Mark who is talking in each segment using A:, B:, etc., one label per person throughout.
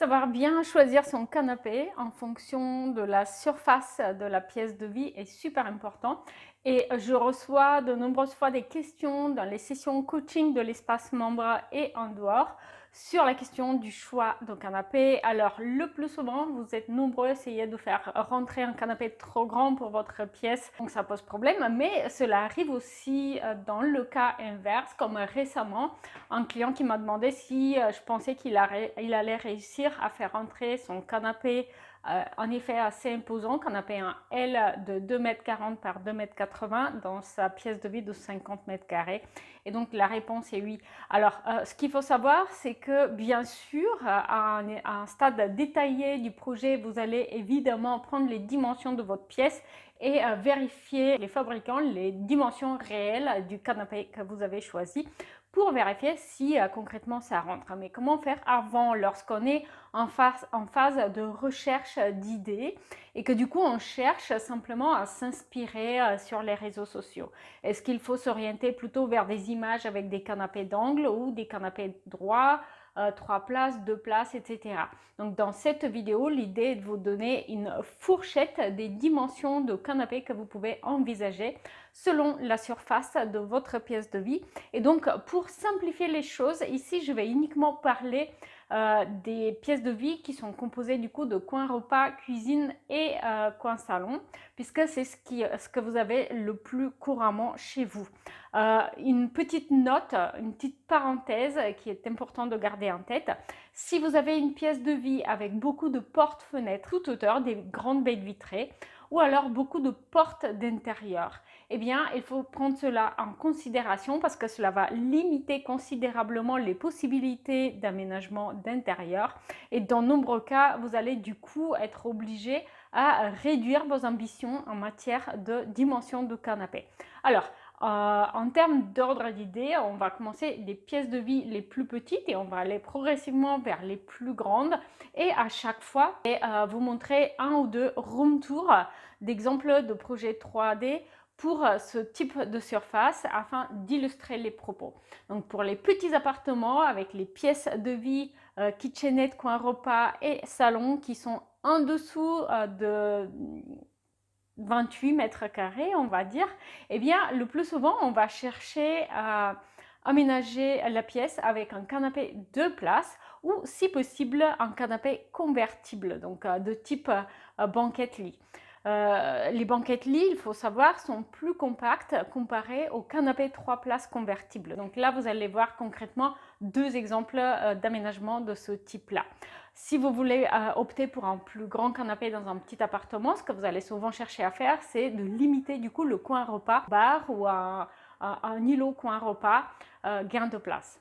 A: Savoir bien choisir son canapé en fonction de la surface de la pièce de vie est super important. Et je reçois de nombreuses fois des questions dans les sessions coaching de l'espace membre et en dehors sur la question du choix de canapé. Alors, le plus souvent, vous êtes nombreux à essayer de faire rentrer un canapé trop grand pour votre pièce, donc ça pose problème. Mais cela arrive aussi dans le cas inverse, comme récemment, un client qui m'a demandé si je pensais qu'il allait réussir à faire entrer son canapé en effet assez imposant, canapé en L de 2,40 m par 2,80 m dans sa pièce de vie de 50 mètres carrés. Et donc la réponse est oui. Alors ce qu'il faut savoir, c'est que bien sûr, à un stade détaillé du projet, vous allez évidemment prendre les dimensions de votre pièce et vérifier les fabricants, les dimensions réelles du canapé que vous avez choisi pour vérifier si concrètement ça rentre. Mais comment faire avant, lorsqu'on est en phase de recherche d'idées et que du coup on cherche simplement à s'inspirer sur les réseaux sociaux? Est-ce qu'il faut s'orienter plutôt vers des images avec des canapés d'angle ou des canapés droits, 3 places, 2 places, etc. Donc dans cette vidéo, l'idée est de vous donner une fourchette des dimensions de canapé que vous pouvez envisager selon la surface de votre pièce de vie. Et donc pour simplifier les choses, ici je vais uniquement parler des pièces de vie qui sont composées du coup de coin repas, cuisine et coin salon, puisque c'est ce que vous avez le plus couramment chez vous. Une petite note, une petite parenthèse qui est important de garder en tête: si vous avez une pièce de vie avec beaucoup de portes-fenêtres toute hauteur, des grandes baies vitrées, ou alors beaucoup de portes d'intérieur, eh bien, il faut prendre cela en considération parce que cela va limiter considérablement les possibilités d'aménagement d'intérieur. Et dans de nombreux cas, vous allez du coup être obligé à réduire vos ambitions en matière de dimension de canapé. Alors, en termes d'ordre d'idée, on va commencer des pièces de vie les plus petites et on va aller progressivement vers les plus grandes. Et à chaque fois, je vais vous montrer un ou deux room tours d'exemples de projets 3D pour ce type de surface afin d'illustrer les propos. Donc pour les petits appartements avec les pièces de vie, kitchenette, coin repas et salon qui sont en dessous de 28 mètres carrés, on va dire, eh bien, le plus souvent, on va chercher à aménager la pièce avec un canapé 2 places ou, si possible, un canapé convertible, donc de type banquette lit. Les banquettes lits, il faut savoir, sont plus compactes comparées aux canapés 3 places convertibles. Donc là, vous allez voir concrètement deux exemples d'aménagement de ce type-là. Si vous voulez opter pour un plus grand canapé dans un petit appartement, ce que vous allez souvent chercher à faire, c'est de limiter du coup le coin repas, bar ou un îlot coin repas, gain de place.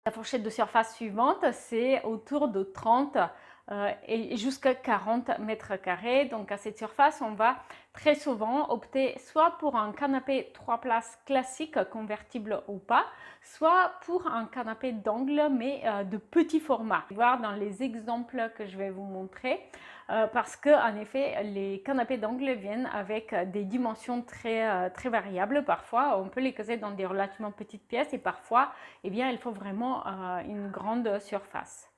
A: La fourchette de surface suivante, c'est autour de 30 et jusqu'à 40 mètres carrés. Donc à cette surface, on va très souvent opter soit pour un canapé 3 places classique, convertible ou pas, soit pour un canapé d'angle, mais de petit format. Vous allez voir dans les exemples que je vais vous montrer, parce que en effet, les canapés d'angle viennent avec des dimensions très variables. Parfois, on peut les caser dans des relativement petites pièces et parfois, eh bien, il faut vraiment une grande surface.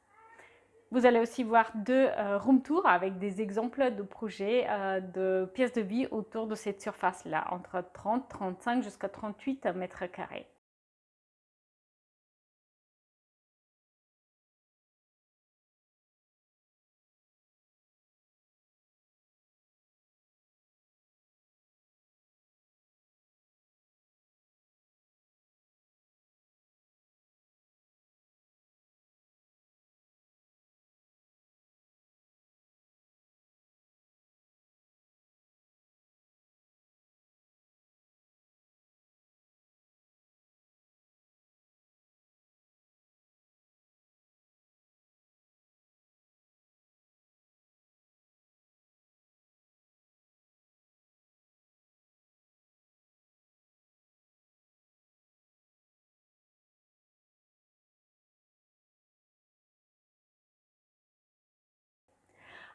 A: Vous allez aussi voir deux room tours avec des exemples de projets de pièces de vie autour de cette surface-là, entre 30, 35 jusqu'à 38 mètres carrés.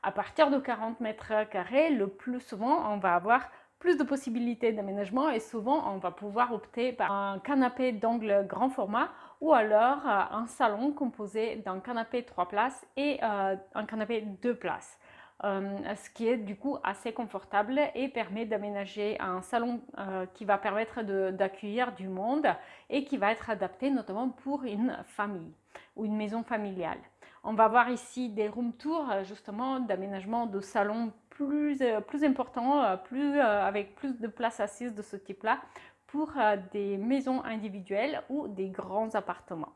A: À partir de 40 mètres carrés, le plus souvent, on va avoir plus de possibilités d'aménagement et souvent, on va pouvoir opter par un canapé d'angle grand format ou alors un salon composé d'un canapé 3 places et un canapé 2 places. Ce qui est du coup assez confortable et permet d'aménager un salon qui va permettre d'accueillir du monde et qui va être adapté notamment pour une famille ou une maison familiale. On va voir ici des room tours justement d'aménagement de salons plus importants, avec plus de place assise de ce type-là pour des maisons individuelles ou des grands appartements.